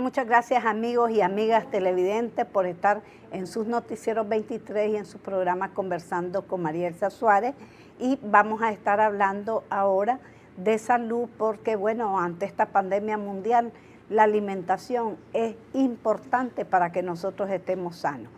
Bueno, muchas gracias amigos y amigas televidentes por estar en sus noticieros 23 y en su programa Conversando con María Elsa Suárez. Y vamos a estar hablando ahora de salud porque, bueno, ante esta pandemia mundial, la alimentación es importante para que nosotros estemos sanos.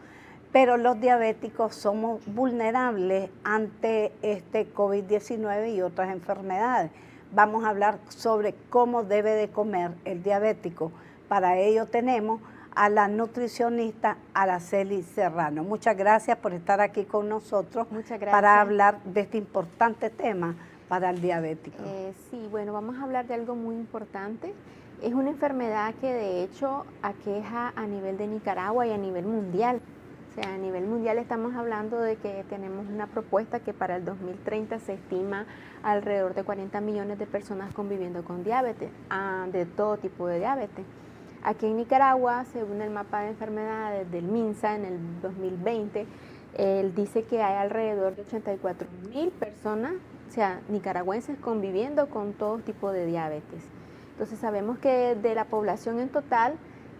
Pero los diabéticos somos vulnerables ante este COVID-19 y otras enfermedades. Vamos a hablar sobre cómo debe de comer el diabético. Para ello tenemos a la nutricionista Araceli Serrano. Muchas gracias por estar aquí con nosotros. Muchas gracias. Para hablar de este importante tema para el diabético. Sí, bueno, vamos a hablar de algo muy importante. Es una enfermedad que de hecho aqueja a nivel de Nicaragua y a nivel mundial. O sea, a nivel mundial estamos hablando de que tenemos una propuesta que para el 2030 se estima alrededor de 40 millones de personas conviviendo con diabetes, de todo tipo de diabetes. Aquí en Nicaragua, según el mapa de enfermedades del MINSA en el 2020, él dice que hay alrededor de 84.000 personas, o sea, nicaragüenses conviviendo con todo tipo de diabetes. Entonces sabemos que de la población en total,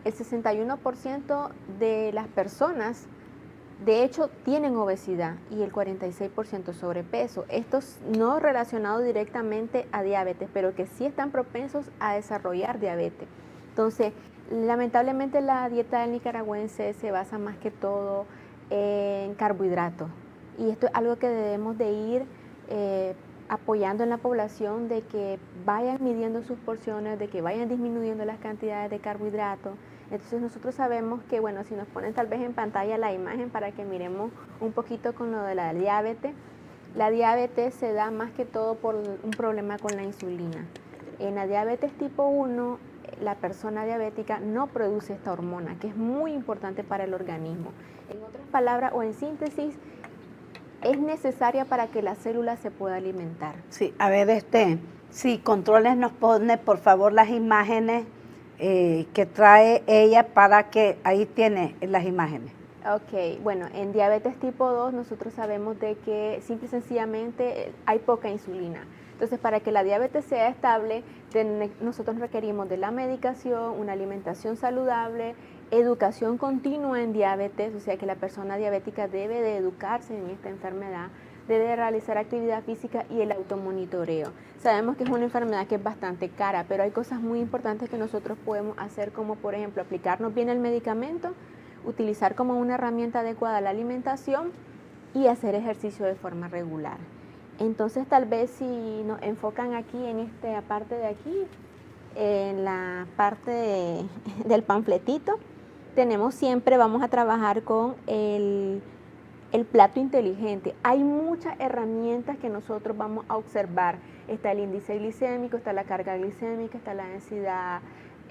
el 61% de las personas de hecho tienen obesidad y el 46% sobrepeso. Estos no relacionados directamente a diabetes, pero que sí están propensos a desarrollar diabetes. Entonces, lamentablemente la dieta del nicaragüense se basa más que todo en carbohidratos. Y esto es algo que debemos de ir apoyando en la población, de que vayan midiendo sus porciones, de que vayan disminuyendo las cantidades de carbohidratos. Entonces nosotros sabemos que, bueno, si nos ponen tal vez en pantalla la imagen para que miremos un poquito con lo de la diabetes se da más que todo por un problema con la insulina. En la diabetes tipo 1, la persona diabética no produce esta hormona, que es muy importante para el organismo. En otras palabras, o en síntesis, es necesaria para que la célula se pueda alimentar. Sí, a ver, sí, Controles nos pone por favor las imágenes que trae ella para que, ahí tiene las imágenes. Ok, bueno, en diabetes tipo 2 nosotros sabemos de que simple y sencillamente hay poca insulina. Entonces, para que la diabetes sea estable, nosotros requerimos de la medicación, una alimentación saludable, educación continua en diabetes, o sea que la persona diabética debe de educarse en esta enfermedad, debe realizar actividad física y el automonitoreo. Sabemos que es una enfermedad que es bastante cara, pero hay cosas muy importantes que nosotros podemos hacer, como por ejemplo aplicarnos bien el medicamento, utilizar como una herramienta adecuada la alimentación y hacer ejercicio de forma regular. Entonces tal vez si nos enfocan aquí en esta parte de aquí, en la parte del panfletito, tenemos siempre, vamos a trabajar con el plato inteligente. Hay muchas herramientas que nosotros vamos a observar. Está el índice glicémico, está la carga glicémica, está la densidad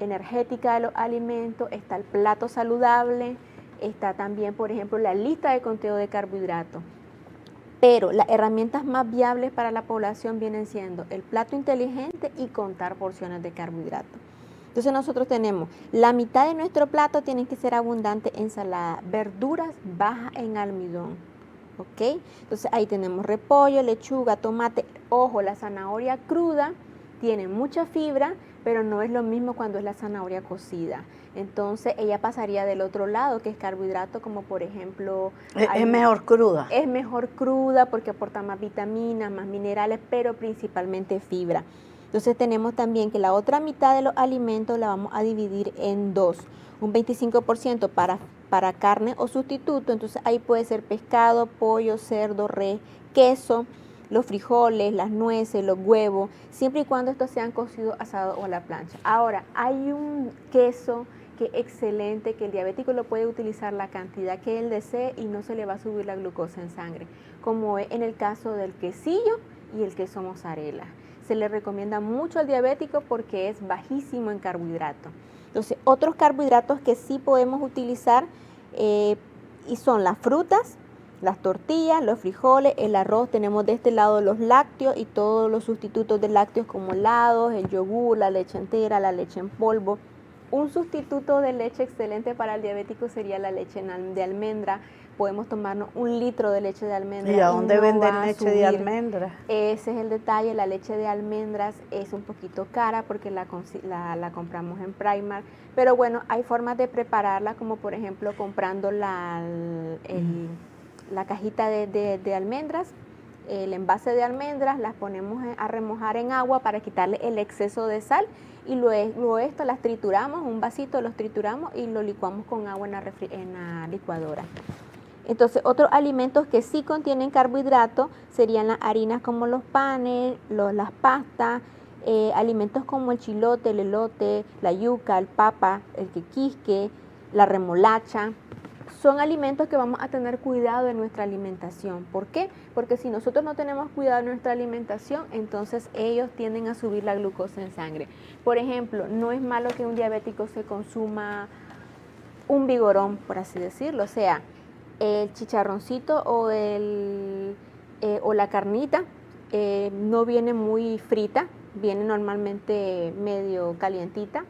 energética de los alimentos, está el plato saludable, está también, por ejemplo, la lista de conteo de carbohidratos. Pero las herramientas más viables para la población vienen siendo el plato inteligente y contar porciones de carbohidratos. Entonces nosotros tenemos, la mitad de nuestro plato tiene que ser abundante en ensalada, verduras bajas en almidón, ¿ok? Entonces ahí tenemos repollo, lechuga, tomate, ojo, la zanahoria cruda tiene mucha fibra, pero no es lo mismo cuando es la zanahoria cocida. Entonces ella pasaría del otro lado, que es carbohidrato, como por ejemplo... Es mejor cruda. Es mejor cruda porque aporta más vitaminas, más minerales, pero principalmente fibra. Entonces tenemos también que la otra mitad de los alimentos la vamos a dividir en dos. Un 25% para carne o sustituto, entonces ahí puede ser pescado, pollo, cerdo, res, queso, los frijoles, las nueces, los huevos, siempre y cuando estos sean cocidos, asados o a la plancha. Ahora, hay un queso que es excelente, que el diabético lo puede utilizar la cantidad que él desee y no se le va a subir la glucosa en sangre, como es en el caso del quesillo y el queso mozzarella. Se le recomienda mucho al diabético porque es bajísimo en carbohidratos. Entonces, otros carbohidratos que sí podemos utilizar y son las frutas, las tortillas, los frijoles, el arroz. Tenemos de este lado los lácteos y todos los sustitutos de lácteos como helados, el yogur, la leche entera, la leche en polvo. Un sustituto de leche excelente para el diabético sería la leche de almendra, podemos tomarnos 1 litro de leche de almendra. ¿Y a dónde no venden va a leche de almendra? Ese es el detalle, la leche de almendras es un poquito cara porque la compramos en Primark, pero bueno, hay formas de prepararla, como por ejemplo comprando la cajita de almendras, el envase de almendras, las ponemos a remojar en agua para quitarle el exceso de sal y luego esto las trituramos, un vasito los trituramos y lo licuamos con agua en la licuadora. Entonces, otros alimentos que sí contienen carbohidratos serían las harinas como los panes, las pastas, alimentos como el chilote, el elote, la yuca, el papa, el quequisque, la remolacha. Son alimentos que vamos a tener cuidado de nuestra alimentación. ¿Por qué? Porque si nosotros no tenemos cuidado de nuestra alimentación, entonces ellos tienden a subir la glucosa en sangre. Por ejemplo, no es malo que un diabético se consuma un vigorón, por así decirlo, o sea, el chicharroncito o la carnita no viene muy frita, viene normalmente medio calientita.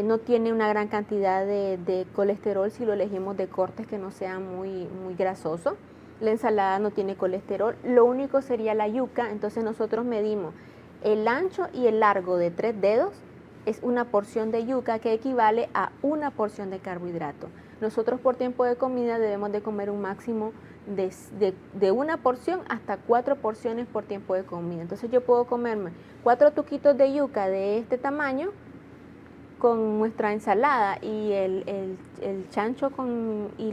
No tiene una gran cantidad de colesterol si lo elegimos de cortes que no sean muy grasosos. La ensalada no tiene colesterol, lo único sería la yuca. Entonces nosotros medimos el ancho y el largo de 3 dedos, es una porción de yuca que equivale a una porción de carbohidrato. Nosotros por tiempo de comida debemos de comer un máximo de una porción hasta 4 porciones por tiempo de comida. Entonces yo puedo comerme 4 tuquitos de yuca de este tamaño con nuestra ensalada y el chancho y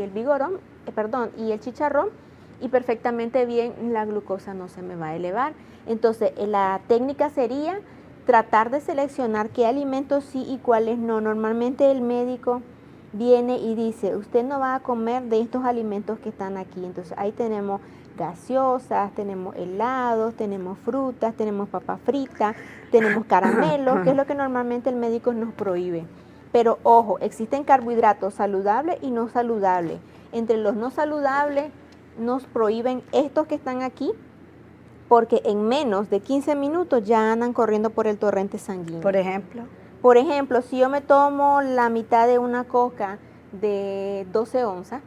el vigorón, y el chicharrón, y perfectamente bien la glucosa no se me va a elevar. Entonces la técnica sería tratar de seleccionar qué alimentos sí y cuáles no. Normalmente el médico viene y dice, usted no va a comer de estos alimentos que están aquí. Entonces ahí tenemos gaseosas, tenemos helados, tenemos frutas, tenemos papas fritas, tenemos caramelos, que es lo que normalmente el médico nos prohíbe. Pero ojo, existen carbohidratos saludables y no saludables. Entre los no saludables nos prohíben estos que están aquí, porque en menos de 15 minutos ya andan corriendo por el torrente sanguíneo. Por ejemplo, si yo me tomo la mitad de una coca de 12 onzas,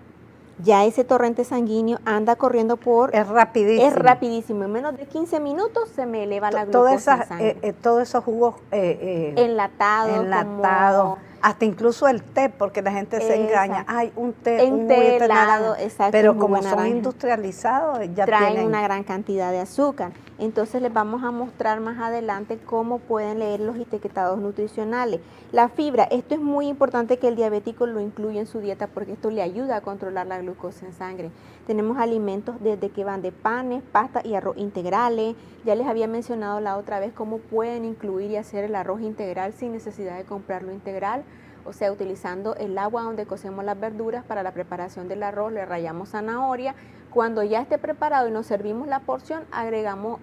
ya ese torrente sanguíneo anda corriendo por... Es rapidísimo. Es rapidísimo. En menos de 15 minutos se me eleva la glucosa en sangre. Todos esos jugos... enlatados. Hasta incluso el té, porque la gente se engaña. Ay, un té helado, exacto. Pero como son industrializados, ya traen una gran cantidad de azúcar. Entonces les vamos a mostrar más adelante cómo pueden leer los etiquetados nutricionales. La fibra, esto es muy importante que el diabético lo incluya en su dieta porque esto le ayuda a controlar la glucosa en sangre. Tenemos alimentos desde que van de panes, pasta y arroz integrales. Ya les había mencionado la otra vez cómo pueden incluir y hacer el arroz integral sin necesidad de comprarlo integral. O sea, utilizando el agua donde cocemos las verduras para la preparación del arroz, le rallamos zanahoria. Cuando ya esté preparado y nos servimos la porción, agregamos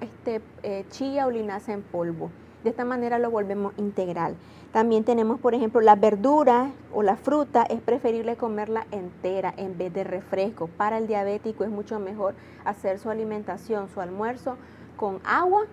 chía o linaza en polvo. De esta manera lo volvemos integral. También tenemos, por ejemplo, las verduras o la fruta, es preferible comerla entera en vez de refresco. Para el diabético es mucho mejor hacer su alimentación, su almuerzo con agua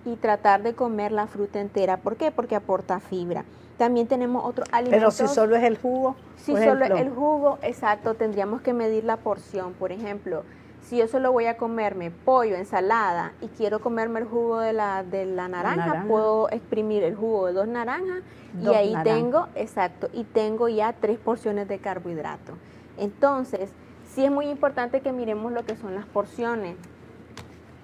y tratar de comer la fruta entera. ¿Por qué? Porque aporta fibra. También tenemos otros alimentos. Pero si solo es el jugo. Si solo es el jugo, exacto, tendríamos que medir la porción. Por ejemplo, si yo solo voy a comerme pollo, ensalada y quiero comerme el jugo de la naranja, puedo exprimir el jugo de 2 naranjas y ahí tengo, exacto, y tengo ya 3 porciones de carbohidrato. Entonces, sí es muy importante que miremos lo que son las porciones.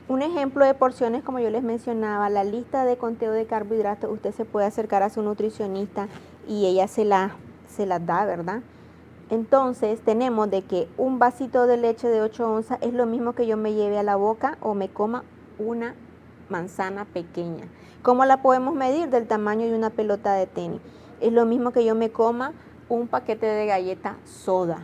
Un ejemplo de porciones, como yo les mencionaba, la lista de conteo de carbohidratos, usted se puede acercar a su nutricionista y ella se las da, ¿verdad? Entonces tenemos de que un vasito de leche de 8 onzas es lo mismo que yo me lleve a la boca o me coma una manzana pequeña. ¿Cómo la podemos medir? Del tamaño de una pelota de tenis. Es lo mismo que yo me coma un paquete de galletas soda.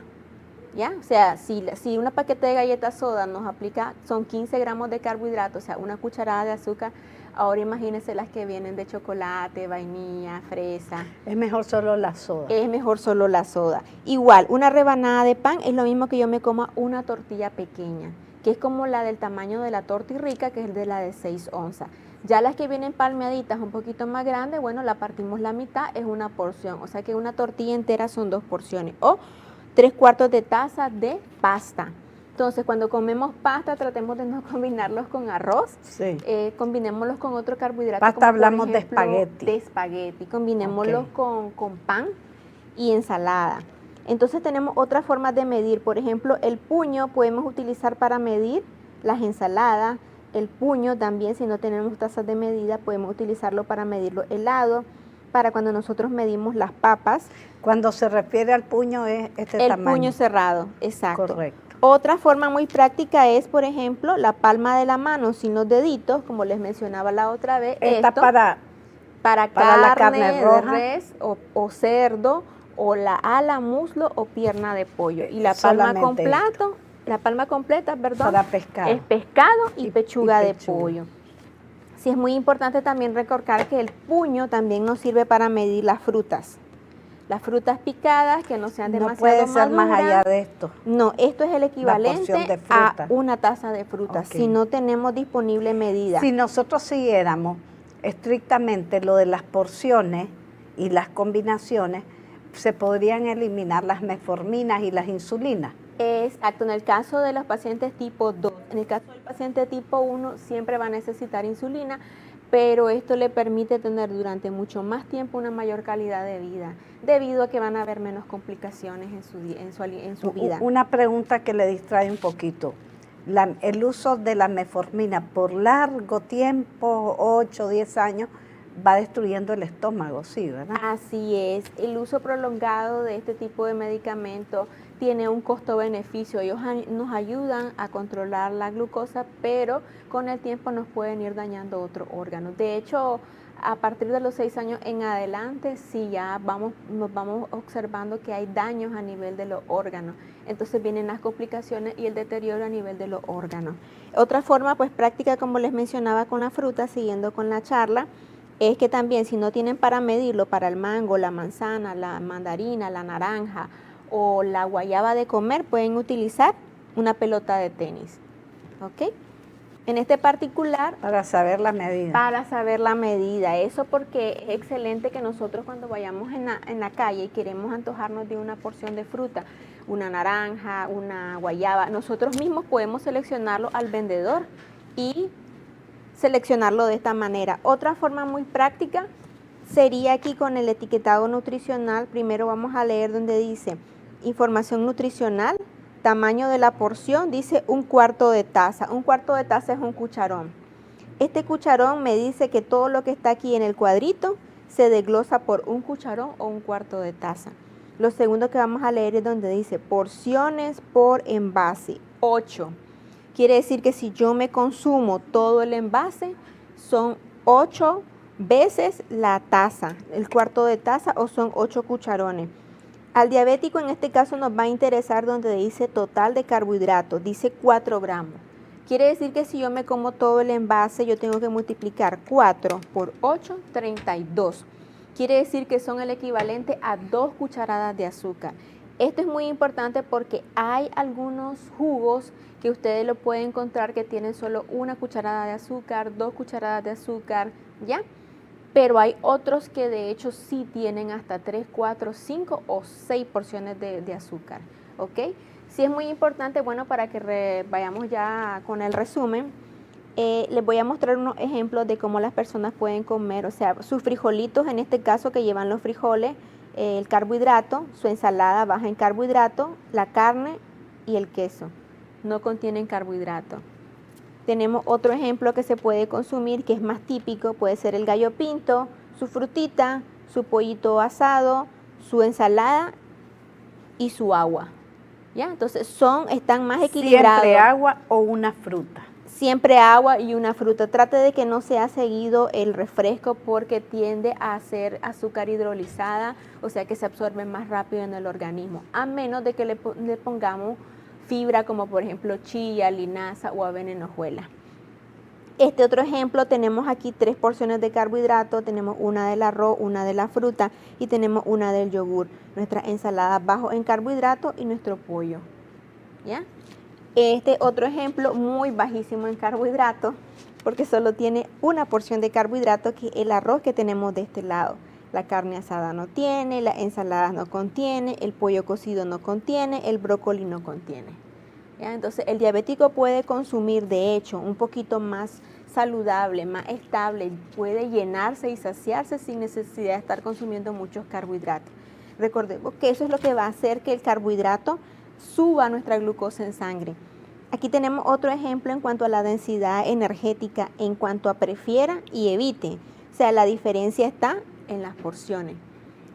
¿Ya? O sea, si una paquete de galletas soda nos aplica, son 15 gramos de carbohidratos, o sea, una cucharada de azúcar. Ahora imagínense las que vienen de chocolate, vainilla, fresa. Es mejor solo la soda. Es mejor solo la soda. Igual, una rebanada de pan es lo mismo que yo me coma una tortilla pequeña, que es como la del tamaño de la tortirrica, que es de la de 6 onzas. Ya las que vienen palmeaditas un poquito más grandes, bueno, la partimos la mitad, es una porción. O sea que una tortilla entera son 2 porciones. O 3/4 de taza de pasta. Entonces, cuando comemos pasta, tratemos de no combinarlos con arroz, Sí. combinémoslos con otro carbohidrato. Pasta como hablamos por ejemplo, de espagueti. De espagueti, combinémoslos Ok. con pan y ensalada. Entonces tenemos otras formas de medir, por ejemplo, el puño podemos utilizar para medir las ensaladas, el puño también, si no tenemos tazas de medida, podemos utilizarlo para medir los helados, para cuando nosotros medimos las papas. Cuando se refiere al puño es este El tamaño. puño cerrado, exacto. Correcto. Otra forma muy práctica es, por ejemplo, la palma de la mano sin los deditos, como les mencionaba la otra vez. Esta Esto, para la carne roja. de res o cerdo, o la ala, muslo o pierna de pollo. Y la palma completa, perdón, para pescado. es pescado y pechuga de pechuga. pollo. Sí, es muy importante también recordar que el puño también nos sirve para medir las frutas. Las frutas picadas que no sean demasiado maduras. No puede ser más allá de esto. No, esto es el equivalente a fruta. una taza de frutas, Okay. si no tenemos disponible medida. Si nosotros siguiéramos estrictamente lo de las porciones y las combinaciones, se podrían eliminar las metforminas y las insulinas. Exacto, en el caso de los pacientes tipo 2, en el caso del paciente tipo 1 siempre va a necesitar insulina, pero esto le permite tener durante mucho más tiempo una mayor calidad de vida, debido a que van a haber menos complicaciones en su vida. Una pregunta que le distrae un poquito. El uso de la metformina por largo tiempo, 8 o 10 años, va destruyendo el estómago, sí, ¿verdad? Así es, el uso prolongado de este tipo de medicamentos tiene un costo-beneficio. Ellos nos ayudan a controlar la glucosa, pero con el tiempo nos pueden ir dañando otros órganos. De hecho, a partir de los 6 años en adelante, sí ya nos vamos observando que hay daños a nivel de los órganos. Entonces vienen las complicaciones y el deterioro a nivel de los órganos. Otra forma, pues práctica, como les mencionaba con la fruta, siguiendo con la charla, es que también si no tienen para medirlo para el mango, la manzana, la mandarina, la naranja o la guayaba de comer, pueden utilizar una pelota de tenis, ¿ok? En este particular... Para saber la medida. Para saber la medida, eso porque es excelente que nosotros cuando vayamos en la calle y queremos antojarnos de una porción de fruta, una naranja, una guayaba, nosotros mismos podemos seleccionarlo al vendedor y seleccionarlo de esta manera. Otra forma muy práctica sería aquí con el etiquetado nutricional. Primero vamos a leer donde dice información nutricional, tamaño de la porción, dice 1/4 de taza. 1/4 de taza es un cucharón. Este cucharón me dice que todo lo que está aquí en el cuadrito se desglosa por 1 cucharón o 1/4 de taza. Lo segundo que vamos a leer es donde dice porciones por envase, 8. Quiere decir que si yo me consumo todo el envase, son 8 veces la taza, el 1/4 de taza, o son 8 cucharones. Al diabético en este caso nos va a interesar donde dice total de carbohidratos, dice 4 gramos. Quiere decir que si yo me como todo el envase, yo tengo que multiplicar 4 por 8, 32. Quiere decir que son el equivalente a 2 cucharadas de azúcar. Esto es muy importante porque hay algunos jugos que ustedes lo pueden encontrar que tienen solo 1 cucharada de azúcar, 2 cucharadas de azúcar, ¿ya? Pero hay otros que de hecho sí tienen hasta 3, 4, 5 o 6 porciones de azúcar, ¿ok? Sí es muy importante, bueno, para que vayamos ya con el resumen, les voy a mostrar unos ejemplos de cómo las personas pueden comer, o sea, sus frijolitos en este caso que llevan los frijoles, el carbohidrato, su ensalada baja en carbohidrato, la carne y el queso. No contienen carbohidrato. Tenemos otro ejemplo que se puede consumir que es más típico, puede ser el gallo pinto, su frutita, su pollito asado, su ensalada y su agua. ¿Ya? Entonces están más equilibrados. Siempre agua o una fruta. Siempre agua y una fruta. Trate de que no sea seguido el refresco porque tiende a ser azúcar hidrolizada, o sea que se absorbe más rápido en el organismo, a menos de que le pongamos fibra como por ejemplo chía, linaza o avena en hojuela. Este otro ejemplo, tenemos aquí 3 porciones de carbohidratos, tenemos una del arroz, una de la fruta y tenemos una del yogur. Nuestra ensalada bajo en carbohidratos y nuestro pollo. ¿Ya? Este otro ejemplo muy bajísimo en carbohidratos porque solo tiene 1 porción de carbohidratos que es el arroz que tenemos de este lado. La carne asada no tiene, la ensalada no contiene, el pollo cocido no contiene, el brócoli no contiene. ¿Ya? Entonces el diabético puede consumir, de hecho, un poquito más saludable, más estable, puede llenarse y saciarse sin necesidad de estar consumiendo muchos carbohidratos. Recordemos que eso es lo que va a hacer que el carbohidrato suba nuestra glucosa en sangre. Aquí tenemos otro ejemplo en cuanto a la densidad energética, en cuanto a prefiera y evite. O sea, la diferencia está en las porciones.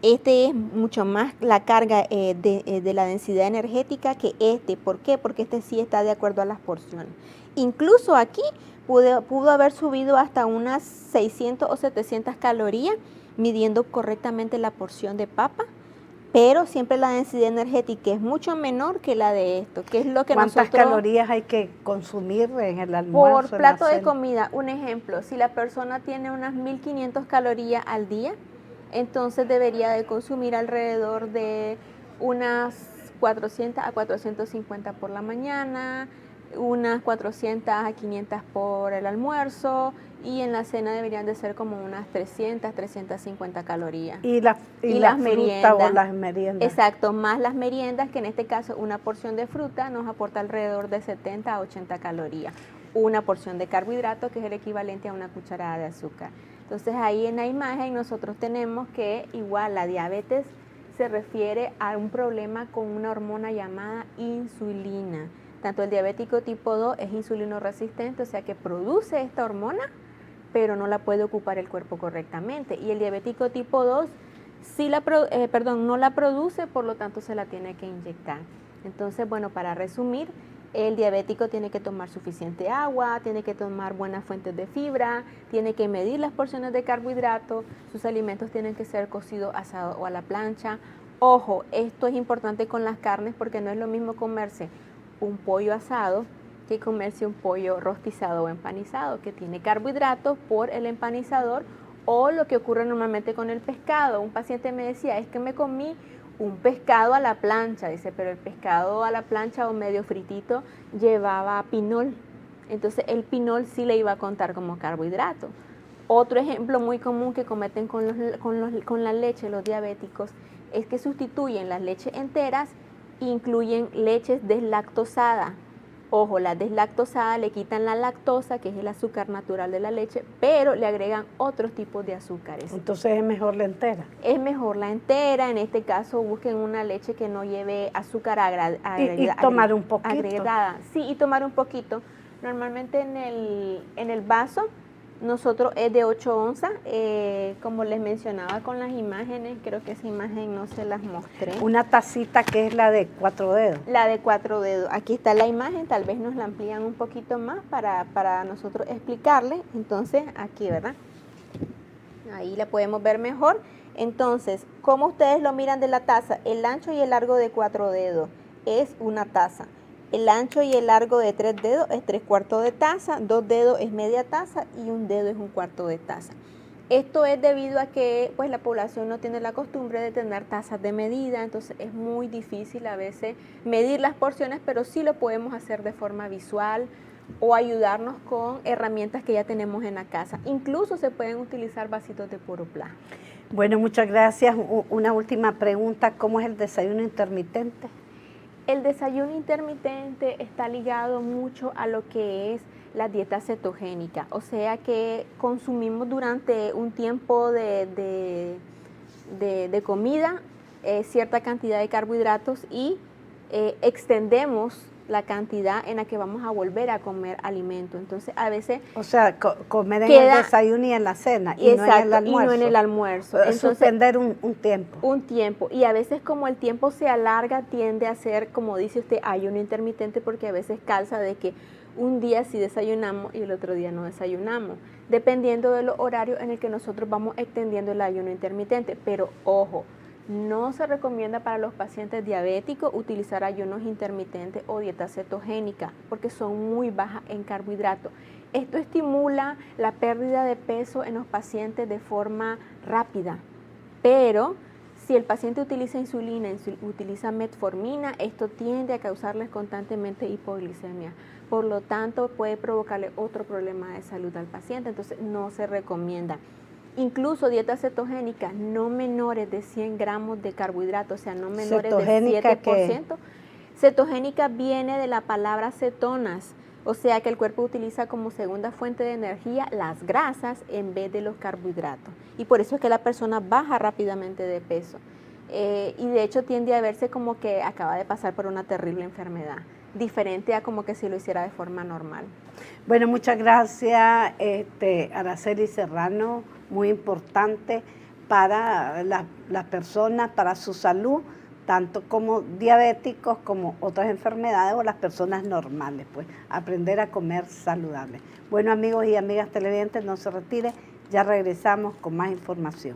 Este es mucho más la carga de la densidad energética que este. ¿Por qué? Porque este sí está de acuerdo a las porciones. Incluso aquí pudo haber subido hasta unas 600 o 700 calorías midiendo correctamente la porción de papa, pero siempre la densidad energética es mucho menor que la de esto, que es lo que ¿Cuántas nosotros... calorías hay que consumir en el almuerzo? Por plato de comida, un ejemplo, si la persona tiene unas 1500 calorías al día, entonces debería de consumir alrededor de unas 400 a 450 por la mañana, unas 400 a 500 por el almuerzo, y en la cena deberían de ser como unas 300, 350 calorías. Y las meriendas. O las meriendas. Exacto, más las meriendas, que en este caso una porción de fruta nos aporta alrededor de 70 a 80 calorías. Una porción de carbohidrato, que es el equivalente a una cucharada de azúcar. Entonces ahí en la imagen nosotros tenemos que igual la diabetes se refiere a un problema con una hormona llamada insulina. Tanto el diabético tipo 2 es insulino resistente, o sea que produce esta hormona, pero no la puede ocupar el cuerpo correctamente. Y el diabético tipo 2 sí no la produce, por lo tanto se la tiene que inyectar. Entonces, bueno, para resumir, el diabético tiene que tomar suficiente agua, tiene que tomar buenas fuentes de fibra, tiene que medir las porciones de carbohidratos, sus alimentos tienen que ser cocidos, asados o a la plancha. Ojo, esto es importante con las carnes porque no es lo mismo comerse un pollo asado que comerse un pollo rostizado o empanizado, que tiene carbohidratos por el empanizador, o lo que ocurre normalmente con el pescado. Un paciente me decía, es que me comí un pescado a la plancha, dice, pero el pescado a la plancha o medio fritito llevaba pinol, entonces el pinol sí le iba a contar como carbohidrato. Otro ejemplo muy común que cometen con la leche los diabéticos es que sustituyen las leches enteras e incluyen leches deslactosadas. Ojo, la deslactosada le quitan la lactosa, que es el azúcar natural de la leche, pero le agregan otros tipos de azúcares. Entonces es mejor la entera. Es mejor la entera, en este caso busquen una leche que no lleve azúcar y tomar un poquito. agregada. Sí, y tomar un poquito. Normalmente en el vaso nosotros es de 8 onzas, como les mencionaba con las imágenes, creo que esa imagen no se las mostré. Una tacita que es la de 4 dedos. La de 4 dedos. Aquí está la imagen, tal vez nos la amplían un poquito más para nosotros explicarles. Entonces, aquí, ¿verdad? Ahí la podemos ver mejor. Entonces, ¿cómo ustedes lo miran de la taza? El ancho y el largo de 4 dedos es una taza. El ancho y el largo de 3 dedos es 3/4 de taza, 2 dedos es media taza y 1 dedo es 1/4 de taza. Esto es debido a que pues, la población no tiene la costumbre de tener tazas de medida, entonces es muy difícil a veces medir las porciones, pero sí lo podemos hacer de forma visual o ayudarnos con herramientas que ya tenemos en la casa. Incluso se pueden utilizar vasitos de Poroplast. Bueno, muchas gracias. Una última pregunta, ¿cómo es el desayuno intermitente? El desayuno intermitente está ligado mucho a lo que es la dieta cetogénica, o sea que consumimos durante un tiempo de comida cierta cantidad de carbohidratos y extendemos la cantidad en la que vamos a volver a comer alimento. Entonces, a veces... O sea, comer en el desayuno y en la cena, y exacto, no en el almuerzo. Y no en el almuerzo. Entonces, suspender un tiempo. Un tiempo. Y a veces como el tiempo se alarga, tiende a ser, como dice usted, ayuno intermitente, porque a veces calza de que un día sí desayunamos y el otro día no desayunamos, dependiendo de los horarios en el que nosotros vamos extendiendo el ayuno intermitente. Pero, ojo, no se recomienda para los pacientes diabéticos utilizar ayunos intermitentes o dieta cetogénica porque son muy bajas en carbohidratos. Esto estimula la pérdida de peso en los pacientes de forma rápida, pero si el paciente utiliza insulina, utiliza metformina, esto tiende a causarles constantemente hipoglicemia. Por lo tanto, puede provocarle otro problema de salud al paciente, entonces no se recomienda. Incluso dieta cetogénica, no menores de 100 gramos de carbohidratos, o sea, no menores ¿Cetogénica de 7%. Cetogénica viene de la palabra cetonas, o sea que el cuerpo utiliza como segunda fuente de energía las grasas en vez de los carbohidratos. Y por eso es que la persona baja rápidamente de peso. Y de hecho tiende a verse como que acaba de pasar por una terrible enfermedad, diferente a como que si lo hiciera de forma normal. Bueno, muchas gracias, Araceli Serrano, muy importante para las personas, para su salud, tanto como diabéticos como otras enfermedades o las personas normales, pues aprender a comer saludable. Bueno, amigos y amigas televidentes, no se retire, ya regresamos con más información.